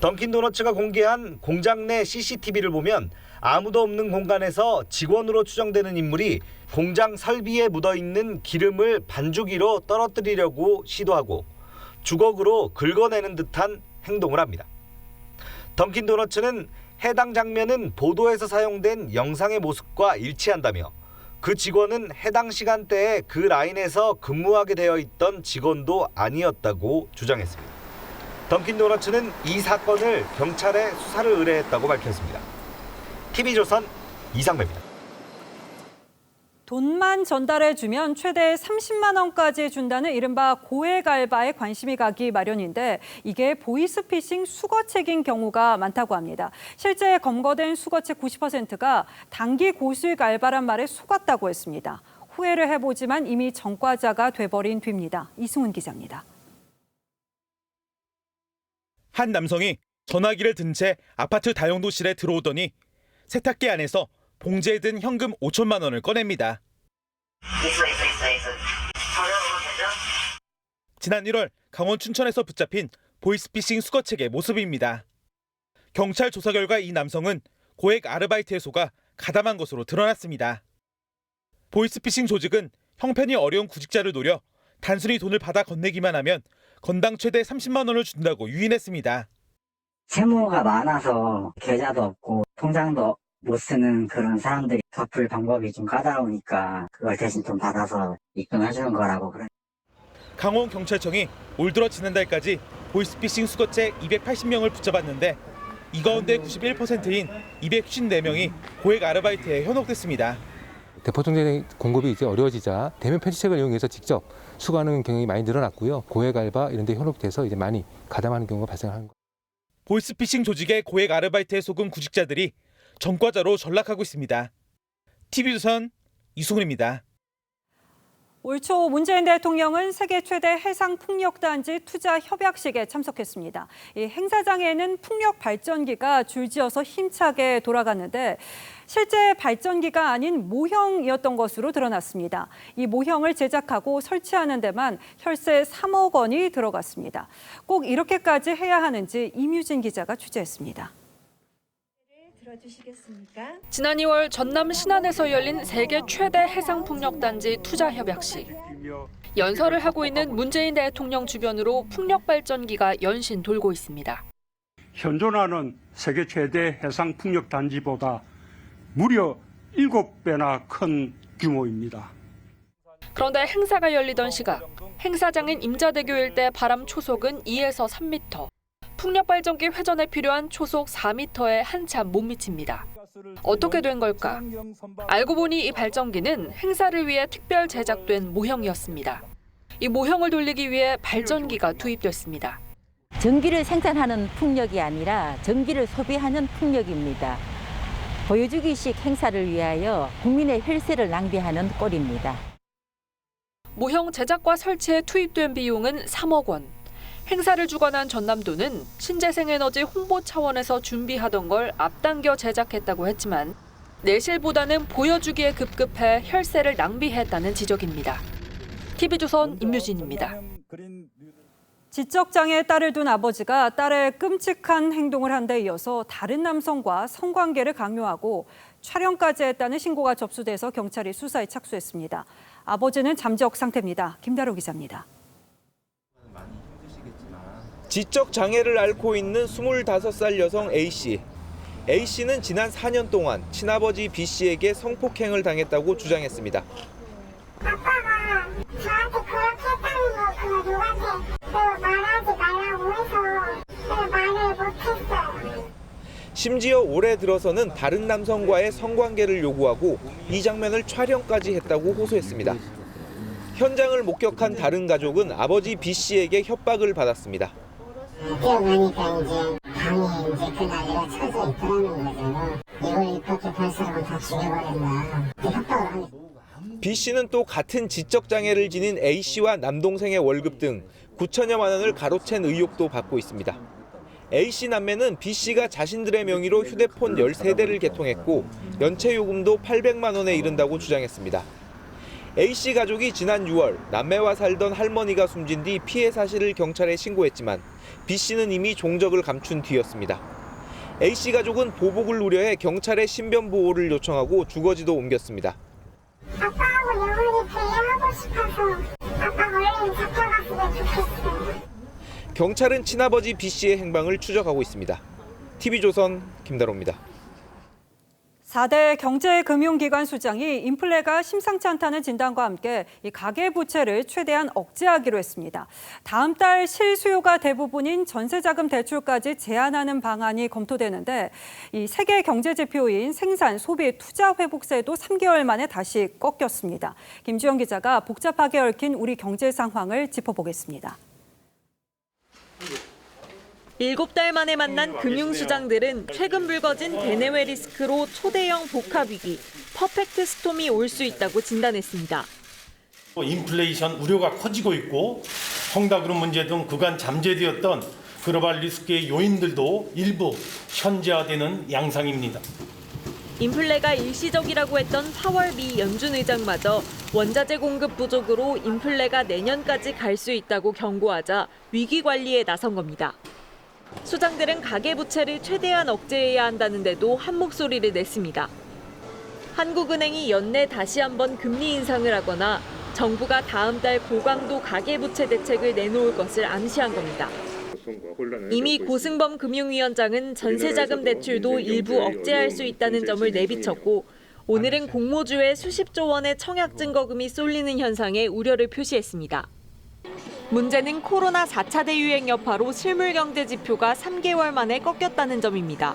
던킨도너츠가 공개한 공장 내 CCTV를 보면 아무도 없는 공간에서 직원으로 추정되는 인물이 공장 설비에 묻어있는 기름을 반죽기로 떨어뜨리려고 시도하고 주걱으로 긁어내는 듯한 행동을 합니다. 던킨도너츠는 해당 장면은 보도에서 사용된 영상의 모습과 일치한다며 그 직원은 해당 시간대에 그 라인에서 근무하게 되어 있던 직원도 아니었다고 주장했습니다. 던킨도너츠는 이 사건을 경찰에 수사를 의뢰했다고 밝혔습니다. TV조선 이상배입니다. 돈만 전달해주면 최대 30만 원까지 준다는 이른바 고액 알바에 관심이 가기 마련인데 이게 보이스피싱 수거책인 경우가 많다고 합니다. 실제 검거된 수거책 90%가 단기 고수익 알바란 말에 속았다고 했습니다. 후회를 해보지만 이미 전과자가 돼버린 뒤입니다. 이승훈 기자입니다. 한 남성이 전화기를 든 채 아파트 다용도실에 들어오더니 세탁기 안에서 봉지에 든 현금 5천만 원을 꺼냅니다. 지난 1월 강원 춘천에서 붙잡힌 보이스피싱 수거책의 모습입니다. 경찰 조사 결과 이 남성은 고액 아르바이트에 속아 가담한 것으로 드러났습니다. 보이스피싱 조직은 형편이 어려운 구직자를 노려 단순히 돈을 받아 건네기만 하면 건당 최대 30만 원을 준다고 유인했습니다. 채무가 많아서 계좌도 없고 통장도 못 쓰는 그런 사람들이 갚을 방법이 좀 까다로우니까 그걸 대신 돈 받아서 입금해주는 거라고 그래. 강원경찰청이 올 들어 지난달까지 보이스피싱 수거책 280명을 붙잡았는데 이 가운데 91%인 254명이 고액 아르바이트에 현혹됐습니다. 대포통장 공급이 이제 어려워지자 대면 편지책을 이용해서 직접 수거하는 경향이 많이 늘어났고요. 고액 알바 이런 데 현혹돼서 이제 많이 가담하는 경우가 발생하는 거예요. 보이스피싱 조직의 고액 아르바이트에 속은 구직자들이 전과자로 전락하고 있습니다. TV조선 이승훈입니다. 올 초 문재인 대통령은 세계 최대 해상풍력단지 투자 협약식에 참석했습니다. 이 행사장에는 풍력 발전기가 줄지어서 힘차게 돌아갔는데 실제 발전기가 아닌 모형이었던 것으로 드러났습니다. 이 모형을 제작하고 설치하는 데만 혈세 3억 원이 들어갔습니다. 꼭 이렇게까지 해야 하는지 임유진 기자가 취재했습니다. 지난 2월 전남 신안에서 열린 세계 최대 해상풍력단지 투자협약식. 연설을 하고 있는 문재인 대통령 주변으로 풍력발전기가 연신 돌고 있습니다. 현존하는 세계 최대 해상풍력단지보다 무려 7배나 큰 규모입니다. 그런데 행사가 열리던 시각, 행사장인 임자대교 일대 바람 초속은 2에서 3m. 풍력발전기 회전에 필요한 초속 4m에 한참 못 미칩니다. 어떻게 된 걸까? 알고 보니 이 발전기는 행사를 위해 특별 제작된 모형이었습니다. 이 모형을 돌리기 위해 발전기가 투입됐습니다. 전기를 생산하는 풍력이 아니라 전기를 소비하는 풍력입니다. 보여주기식 행사를 위하여 국민의 혈세를 낭비하는 꼴입니다. 모형 제작과 설치에 투입된 비용은 3억 원. 행사를 주관한 전남도는 신재생에너지 홍보 차원에서 준비하던 걸 앞당겨 제작했다고 했지만 내실보다는 보여주기에 급급해 혈세를 낭비했다는 지적입니다. TV조선 임유진입니다. 지적장애의 딸을 둔 아버지가 딸의 끔찍한 행동을 한 데 이어서 다른 남성과 성관계를 강요하고 촬영까지 했다는 신고가 접수돼서 경찰이 수사에 착수했습니다. 아버지는 잠적 상태입니다. 김다로 기자입니다. 지적 장애를 앓고 있는 25살 여성 A씨. A씨는 지난 4년 동안 친아버지 B씨에게 성폭행을 당했다고 주장했습니다. 아빠가 저한테 그렇게 했다는 거 그 누구한테 말하지 말라고 해서 말을 못했어요. 심지어 올해 들어서는 다른 남성과의 성관계를 요구하고 이 장면을 촬영까지 했다고 호소했습니다. 현장을 목격한 다른 가족은 아버지 B씨에게 협박을 받았습니다. 뛰어가니까 이제 방에 이제 그 난리가 쳐져 있더라는 거죠. 이걸 이렇게 할 사람은 다 죽여버린다. 협박을 하니까. B씨는 또 같은 지적장애를 지닌 A씨와 남동생의 월급 등 9천여만 원을 가로챈 의혹도 받고 있습니다. A씨 남매는 B씨가 자신들의 명의로 휴대폰 13대를 개통했고 연체 요금도 800만 원에 이른다고 주장했습니다. A씨 가족이 지난 6월 남매와 살던 할머니가 숨진 뒤 피해 사실을 경찰에 신고했지만 B씨는 이미 종적을 감춘 뒤였습니다. A씨 가족은 보복을 우려해 경찰에 신변 보호를 요청하고 주거지도 옮겼습니다. 아빠하고 영원히 대화하고 싶어서 아빠가 얼른 잡혀갔으면 좋겠어요. 경찰은 친아버지 B씨의 행방을 추적하고 있습니다. TV조선 김다로입니다. 4대 경제금융기관 수장이 인플레가 심상치 않다는 진단과 함께 이 가계부채를 최대한 억제하기로 했습니다. 다음 달 실수요가 대부분인 전세자금 대출까지 제한하는 방안이 검토되는데 이 세계 경제지표인 생산, 소비, 투자 회복세도 3개월 만에 다시 꺾였습니다. 김주영 기자가 복잡하게 얽힌 우리 경제 상황을 짚어보겠습니다. 7달 만에 만난 금융수장들은 최근 불거진 대내외 리스크로 초대형 복합위기, 퍼펙트 스톰이 올 수 있다고 진단했습니다. 인플레이션 우려가 커지고 있고 성장그룹 문제 등 그간 잠재되었던 글로벌 리스크의 요인들도 일부 현재화되는 양상입니다. 인플레가 일시적이라고 했던 파월 미 연준 의장마저 원자재 공급 부족으로 인플레가 내년까지 갈 수 있다고 경고하자 위기 관리에 나선 겁니다. 수장들은 가계부채를 최대한 억제해야 한다는데도 한 목소리를 냈습니다. 한국은행이 연내 다시 한번 금리 인상을 하거나 정부가 다음 달 고강도 가계부채 대책을 내놓을 것을 암시한 겁니다. 이미 고승범 금융위원장은 전세자금 대출도 일부 억제할 수 있다는 점을 내비쳤고 오늘은 공모주에 수십조 원의 청약 증거금이 쏠리는 현상에 우려를 표시했습니다. 문제는 코로나 4차 대유행 여파로 실물 경제 지표가 3개월 만에 꺾였다는 점입니다.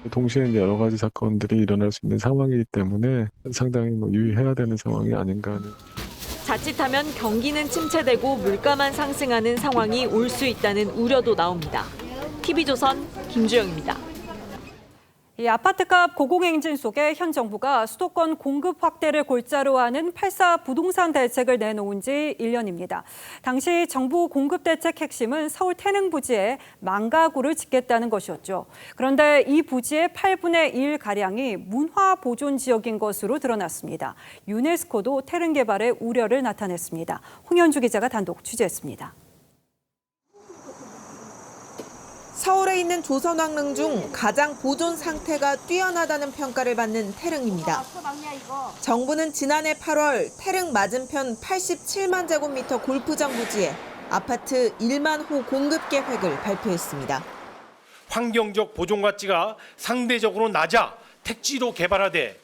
동시에 여러 가지 사건들이 일어날 수 있는 상황이기 때문에 상당히 유의해야 되는 상황이 아닌가 하는. 자칫하면 경기는 침체되고 물가만 상승하는 상황이 올 수 있다는 우려도 나옵니다. TV조선 김주영입니다. 이 아파트값 고공행진 속에 현 정부가 수도권 공급 확대를 골자로 하는 8.4 부동산 대책을 내놓은 지 1년입니다. 당시 정부 공급 대책 핵심은 서울 태릉 부지에 10,000가구를 짓겠다는 것이었죠. 그런데 이 부지의 8분의 1가량이 문화 보존 지역인 것으로 드러났습니다. 유네스코도 태릉 개발에 우려를 나타냈습니다. 홍현주 기자가 단독 취재했습니다. 서울에 있는 조선왕릉 중 가장 보존 상태가 뛰어나다는 평가를 받는 태릉입니다. 정부는 지난해 8월 태릉 맞은편 87만 제곱미터 골프장 부지에 아파트 1만 호 공급 계획을 발표했습니다. 환경적 보존 가치가 상대적으로 낮아 택지로 개발하되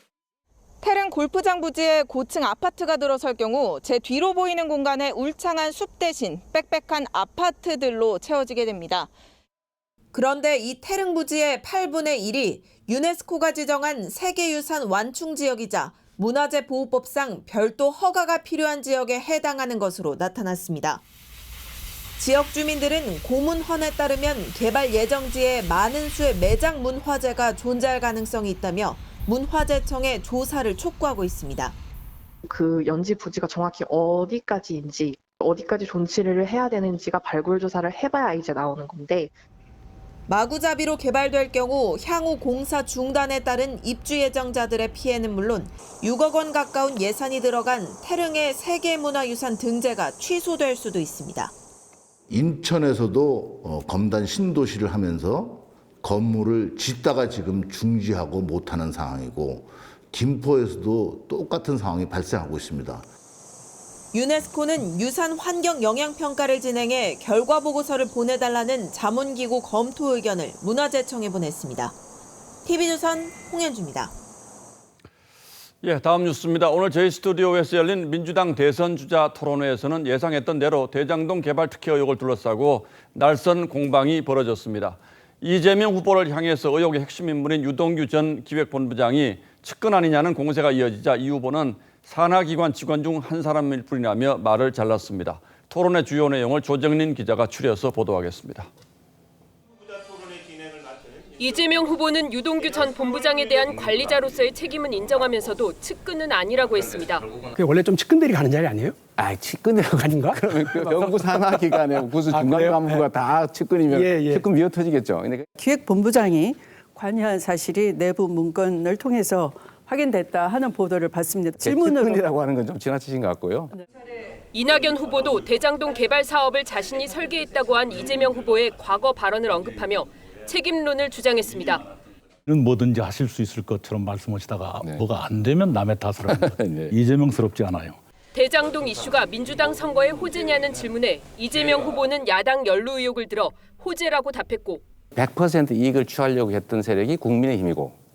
태릉 골프장 부지에 고층 아파트가 들어설 경우 제 뒤로 보이는 공간에 울창한 숲 대신 빽빽한 아파트들로 채워지게 됩니다. 그런데 이 태릉 부지의 8분의 1이 유네스코가 지정한 세계유산 완충 지역이자 문화재 보호법상 별도 허가가 필요한 지역에 해당하는 것으로 나타났습니다. 지역 주민들은 고문헌에 따르면 개발 예정지에 많은 수의 매장 문화재가 존재할 가능성이 있다며 문화재청에 조사를 촉구하고 있습니다. 그 연지 부지가 정확히 어디까지인지 어디까지 존치를 해야 되는지가 발굴 조사를 해봐야 이제 나오는 건데 마구잡이로 개발될 경우 향후 공사 중단에 따른 입주 예정자들의 피해는 물론 6억 원 가까운 예산이 들어간 태릉의 세계문화유산 등재가 취소될 수도 있습니다. 인천에서도 검단 신도시를 하면서 건물을 짓다가 지금 중지하고 못하는 상황이고 김포에서도 똑같은 상황이 발생하고 있습니다. 유네스코는 유산 환경 영향 평가를 진행해 결과 보고서를 보내달라는 자문기구 검토 의견을 문화재청에 보냈습니다. TV조선 홍현주입니다. 예, 다음 뉴스입니다. 오늘 저희 스튜디오에서 열린 민주당 대선 주자 토론회에서는 예상했던 대로 대장동 개발 특혜 의혹을 둘러싸고 날선 공방이 벌어졌습니다. 이재명 후보를 향해서 의혹의 핵심 인물인 유동규 전 기획본부장이 측근 아니냐는 공세가 이어지자 이 후보는 산하기관 직원 중 한 사람일 뿐이라며 말을 잘랐습니다. 토론의 주요 내용을 조정린 기자가 추려서 보도하겠습니다. 이재명 후보는 유동규 전 본부장에 대한 관리자로서의 책임은 인정하면서도 측근은 아니라고 했습니다. 그게 원래 좀 측근들이 가는 자리 아니에요? 아, 측근이라고 아닌가? 그러면 그 병부 산하 기관에 구수 중간 간부가 다 측근이면 측근 미어 터지겠죠. 기획본부장이 관여한 사실이 내부 문건을 통해서 확인됐다 하는 보도를 받습니다. 질문으로 측근이라고 하는 건 좀 지나치신 것 같고요. 이낙연 후보도 대장동 개발 사업을 자신이 설계했다고 한 이재명 후보의 과거 발언을 언급하며 책임론을 주장했습니다. 뭐든지 하실 수 있을 것처럼 말씀하시다가 뭐가 안 되면 남의 탓을 하는 것. 이재명스럽지 않아요. 대장동 이슈가 민주당 선거에 호재냐는 질문에 이재명 후보는 야당 연루 의혹을 들어 호재라고 답했고 100% 이익을 취하려고 했던 세력이 국민의힘이고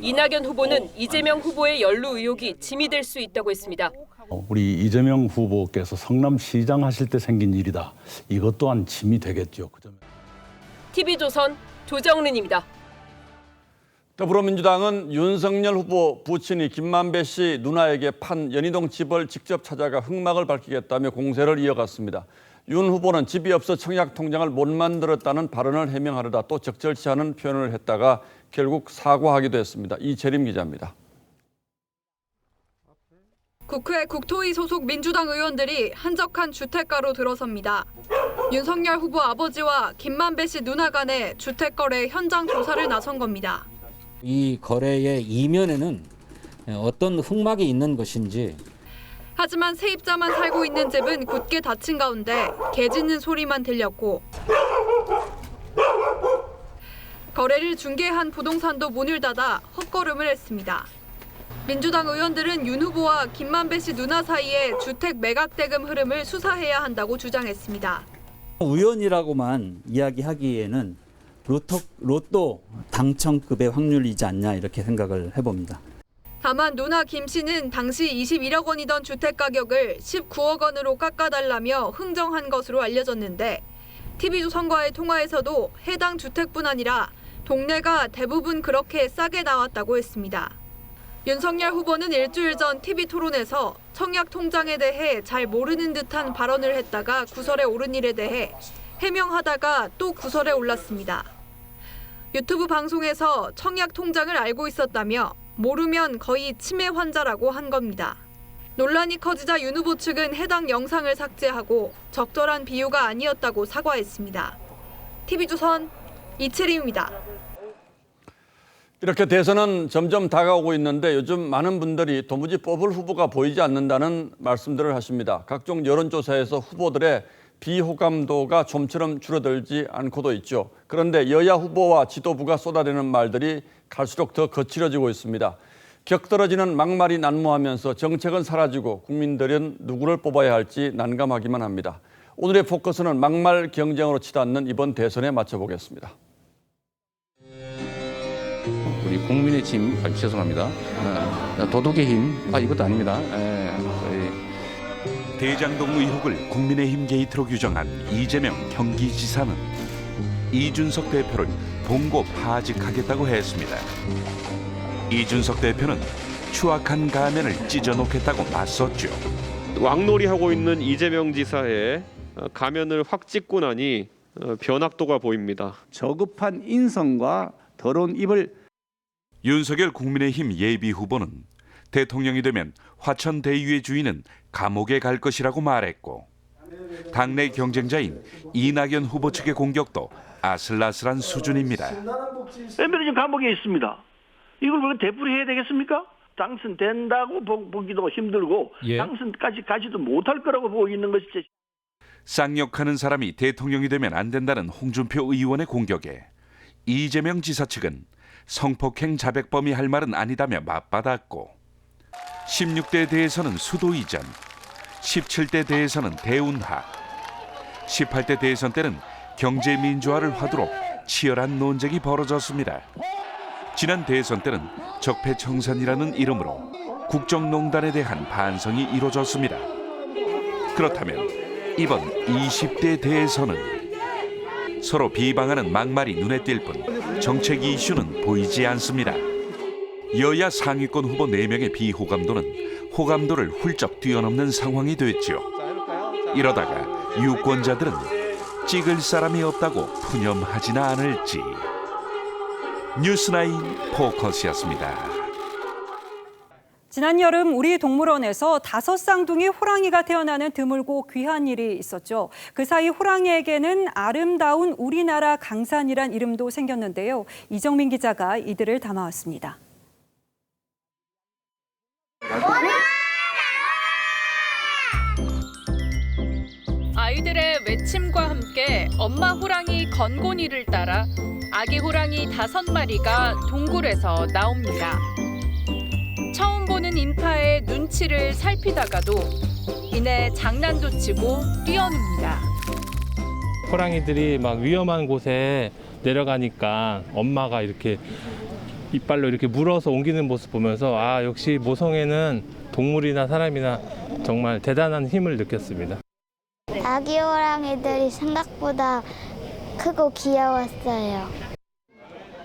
이낙연 후보는 이재명 후보의 연루 의혹이 짐이 될 수 있다고 했습니다. 우리 이재명 후보께서 성남시장 하실 때 생긴 일이다. 이것 또한 짐이 되겠죠. TV조선 조정른입니다. 더불어민주당은 윤석열 후보 부친이 김만배 씨 누나에게 판 연희동 집을 직접 찾아가 흑막을 밝히겠다며 공세를 이어갔습니다. 윤 후보는 집이 없어 청약 통장을 못 만들었다는 발언을 해명하려다 또 적절치 않은 표현을 했다가 결국 사과하기도 했습니다. 이재림 기자입니다. 국회 국토위 소속 민주당 의원들이 한적한 주택가로 들어섭니다. 윤석열 후보 아버지와 김만배 씨 누나 간의 주택 거래 현장 조사를 나선 겁니다. 이 거래의 이면에는 어떤 흑막이 있는 것인지. 하지만 세입자만 살고 있는 집은 굳게 닫힌 가운데 개 짖는 소리만 들렸고 거래를 중개한 부동산도 문을 닫아 헛걸음을 했습니다. 민주당 의원들은 윤 후보와 김만배 씨 누나 사이의 주택 매각 대금 흐름을 수사해야 한다고 주장했습니다. 우연이라고만 이야기하기에는 로또 당첨급의 확률이지 않냐 이렇게 생각을 해봅니다. 다만 누나 김 씨는 당시 21억 원이던 주택 가격을 19억 원으로 깎아달라며 흥정한 것으로 알려졌는데 TV조선과의 통화에서도 해당 주택뿐 아니라 동네가 대부분 그렇게 싸게 나왔다고 했습니다. 윤석열 후보는 일주일 전 TV토론에서 청약 통장에 대해 잘 모르는 듯한 발언을 했다가 구설에 오른 일에 대해 해명하다가 또 구설에 올랐습니다. 유튜브 방송에서 청약 통장을 알고 있었다며 모르면 거의 치매 환자라고 한 겁니다. 논란이 커지자 윤 후보 측은 해당 영상을 삭제하고 적절한 비유가 아니었다고 사과했습니다. TV조선 이채림입니다. 이렇게 대선은 점점 다가오고 있는데 요즘 많은 분들이 도무지 뽑을 후보가 보이지 않는다는 말씀들을 하십니다. 각종 여론조사에서 후보들의 비호감도가 좀처럼 줄어들지 않고도 있죠. 그런데 여야 후보와 지도부가 쏟아내는 말들이 갈수록 더 거칠어지고 있습니다. 격떨어지는 막말이 난무하면서 정책은 사라지고 국민들은 누구를 뽑아야 할지 난감하기만 합니다. 오늘의 포커스는 막말 경쟁으로 치닫는 이번 대선에 맞춰보겠습니다. 우리 국민의 짐, 죄송합니다. 도덕의 힘, 이것도 아닙니다. 대장동 의혹을 국민의힘 게이트로 규정한 이재명 경기지사는 이준석 대표를 봉고 파직하겠다고 했습니다. 이준석 대표는 추악한 가면을 찢어놓겠다고 맞섰죠. 왕놀이하고 있는 이재명 지사의 가면을 확 찢고 나니 변학도가 보입니다. 저급한 인성과 더러운 입을 윤석열 국민의힘 예비후보는 대통령이 되면 화천대유의 주인은 감옥에 갈 것이라고 말했고 당내 경쟁자인 이낙연 후보 측의 공격도 아슬아슬한 수준입니다. 엠베도 지금 감옥에 있습니다. 이걸 왜 되풀이해야 되겠습니까? 당선된다고 보기도 힘들고 당선까지 가지도 못할 거라고 보고 있는 것이죠. 쌍욕하는 사람이 대통령이 되면 안 된다는 홍준표 의원의 공격에 이재명 지사 측은 성폭행 자백범이 할 말은 아니다며 맞받았고 16대 대에서는 수도 이전, 17대 대에서는 대운하, 18대 대선 때는 경제 민주화를 화두로 치열한 논쟁이 벌어졌습니다. 지난 대선 때는 적폐청산이라는 이름으로 국정농단에 대한 반성이 이루어졌습니다. 그렇다면 이번 20대 대에서는 서로 비방하는 막말이 눈에 띌 뿐 정책 이슈는 보이지 않습니다. 여야 상위권 후보 4명의 비호감도는 호감도를 훌쩍 뛰어넘는 상황이 됐죠. 이러다가 유권자들은 찍을 사람이 없다고 푸념하지나 않을지. 뉴스나인 포커스였습니다. 지난 여름 우리 동물원에서 5쌍둥이 호랑이가 태어나는 드물고 귀한 일이 있었죠. 그 사이 호랑이에게는 아름다운 우리나라 강산이란 이름도 생겼는데요. 이정민 기자가 이들을 담아왔습니다. 아이들의 외침과 함께 엄마 호랑이 건곤이를 따라 아기 호랑이 5마리가 동굴에서 나옵니다. 처음 보는 인파의 눈치를 살피다가도 이내 장난도 치고 뛰어놉니다. 호랑이들이 막 위험한 곳에 내려가니까 엄마가 이렇게 이빨로 이렇게 물어서 옮기는 모습 보면서 아, 역시 모성애는 동물이나 사람이나 정말 대단한 힘을 느꼈습니다. 아기 호랑이들이 생각보다 크고 귀여웠어요.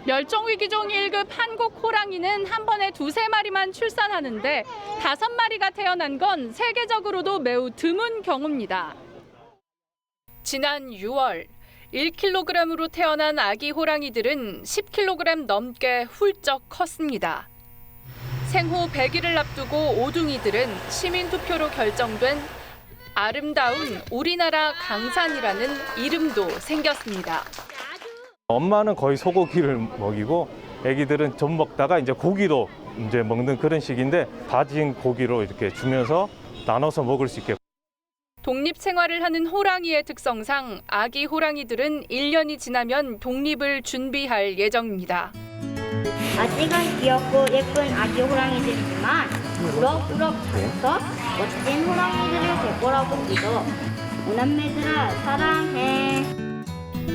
멸종위기종 1급 한국 호랑이는 한 번에 2~3마리만 출산하는데 5마리가 태어난 건 세계적으로도 매우 드문 경우입니다. 지난 6월 1kg으로 태어난 아기 호랑이들은 10kg 넘게 훌쩍 컸습니다. 생후 100일을 앞두고 오둥이들은 시민투표로 결정된 아름다운 우리나라 강산이라는 이름도 생겼습니다. 엄마는 거의 소고기를 먹이고 아기들은 좀 먹다가 이제 고기도 이제 먹는 그런 식인데 다진 고기로 이렇게 주면서 나눠서 먹을 수 있게. 독립 생활을 하는 호랑이의 특성상 아기 호랑이들은 1년이 지나면 독립을 준비할 예정입니다. 아직은 귀엽고 예쁜 아기 호랑이들이지만 우럭우럭 자라서 멋진 호랑이들이 될 거라고 믿어. 오남매들아 사랑해.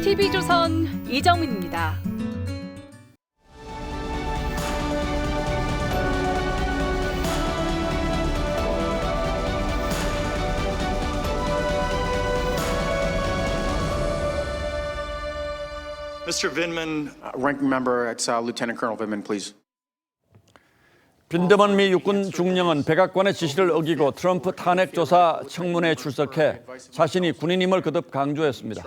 TV조선 이정은입니다. Mr. Vindman, ranking member, it's Lieutenant Colonel Vindman, please. 빈드먼 미 육군 중령은 백악관의 지시를 어기고 트럼프 탄핵 조사 청문회에 출석해 자신이 군인임을 거듭 강조했습니다.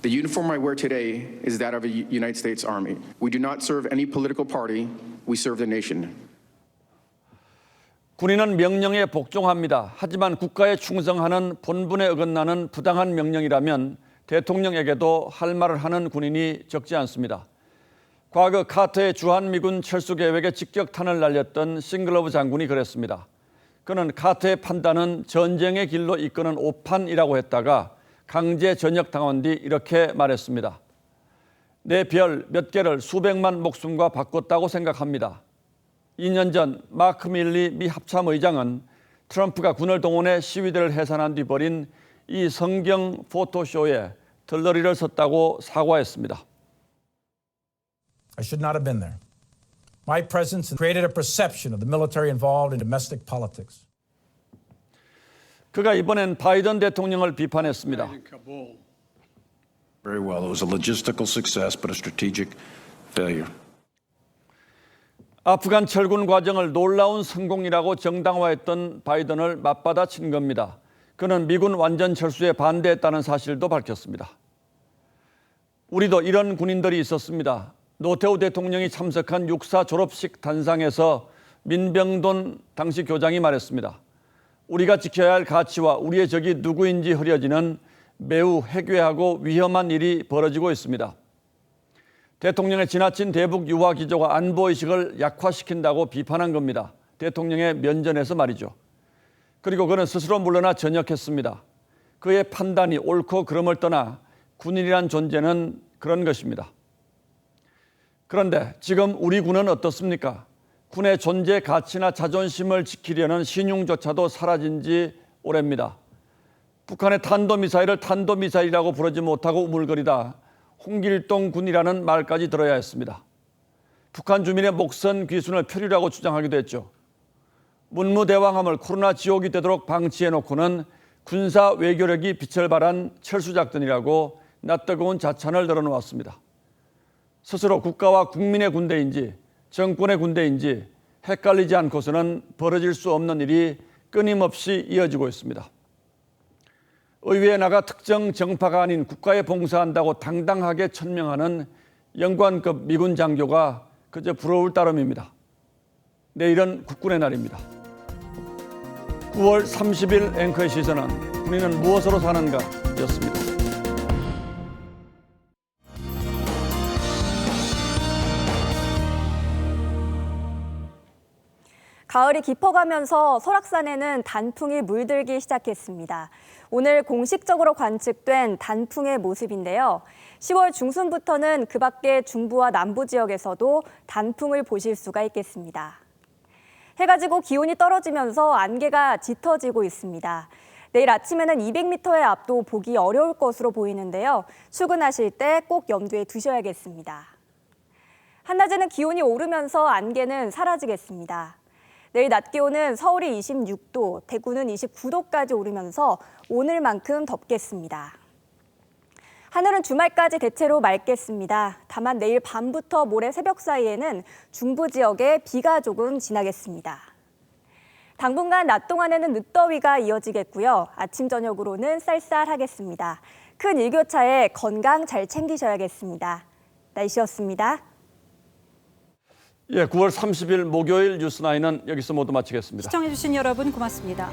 The uniform I wear today is that of a United States Army. We do not serve any political party. We serve the nation. 군인은 명령에 복종합니다. 하지만 국가에 충성하는 본분에 어긋나는 부당한 명령이라면 대통령에게도 할 말을 하는 군인이 적지 않습니다. 과거 카터의 주한미군 철수 계획에 직격탄을 날렸던 싱글러브 장군이 그랬습니다. 그는 카터의 판단은 전쟁의 길로 이끄는 오판이라고 했다가 강제 전역당한 뒤 이렇게 말했습니다. 내 별 몇 개를 수백만 목숨과 바꿨다고 생각합니다. 2년 전 마크 밀리 미 합참의장은 트럼프가 군을 동원해 시위대를 해산한 뒤 벌인 이 성경 포토쇼에 들러리를 섰다고 사과했습니다. I should not have been there. My presence created a perception of the military involved in domestic politics. 그가 이번엔 바이든 대통령을 비판했습니다. Very well. It was a logistical success, but a strategic failure. 아프간 철군 과정을 놀라운 성공이라고 정당화했던 바이든을 맞받아친 겁니다. 그는 미군 완전 철수에 반대했다는 사실도 밝혔습니다. 우리도 이런 군인들이 있었습니다. 노태우 대통령이 참석한 육사 졸업식 단상에서 민병돈 당시 교장이 말했습니다. 우리가 지켜야 할 가치와 우리의 적이 누구인지 흐려지는 매우 해괴하고 위험한 일이 벌어지고 있습니다. 대통령의 지나친 대북 유화 기조가 안보의식을 약화시킨다고 비판한 겁니다. 대통령의 면전에서 말이죠. 그리고 그는 스스로 물러나 전역했습니다. 그의 판단이 옳고 그름을 떠나 군인이란 존재는 그런 것입니다. 그런데 지금 우리 군은 어떻습니까? 군의 존재 가치나 자존심을 지키려는 신용조차도 사라진 지 오래입니다. 북한의 탄도미사일을 탄도미사일이라고 부르지 못하고 우물거리다 홍길동 군이라는 말까지 들어야 했습니다. 북한 주민의 목선 귀순을 표류라고 주장하기도 했죠. 문무대왕함을 코로나 지옥이 되도록 방치해놓고는 군사 외교력이 빛을 발한 철수작전이라고 낯뜨거운 자찬을 늘어놓았습니다. 스스로 국가와 국민의 군대인지 정권의 군대인지 헷갈리지 않고서는 벌어질 수 없는 일이 끊임없이 이어지고 있습니다. 의회에 나가 특정 정파가 아닌 국가에 봉사한다고 당당하게 천명하는 영관급 미군 장교가 그저 부러울 따름입니다. 내일은 국군의 날입니다. 9월 30일 앵커의 시선은 군인은 무엇으로 사는가 였습니다. 가을이 깊어가면서 설악산에는 단풍이 물들기 시작했습니다. 오늘 공식적으로 관측된 단풍의 모습인데요. 10월 중순부터는 그 밖에 중부와 남부 지역에서도 단풍을 보실 수가 있겠습니다. 해가 지고 기온이 떨어지면서 안개가 짙어지고 있습니다. 내일 아침에는 200m의 앞도 보기 어려울 것으로 보이는데요. 출근하실 때 꼭 염두에 두셔야겠습니다. 한낮에는 기온이 오르면서 안개는 사라지겠습니다. 내일 낮 기온은 서울이 26도, 대구는 29도까지 오르면서 오늘만큼 덥겠습니다. 하늘은 주말까지 대체로 맑겠습니다. 다만 내일 밤부터 모레 새벽 사이에는 중부 지역에 비가 조금 지나겠습니다. 당분간 낮 동안에는 늦더위가 이어지겠고요. 아침 저녁으로는 쌀쌀하겠습니다. 큰 일교차에 건강 잘 챙기셔야겠습니다. 날씨였습니다. 9월 30일 목요일 뉴스9는 여기서 모두 마치겠습니다. 시청해주신 여러분 고맙습니다.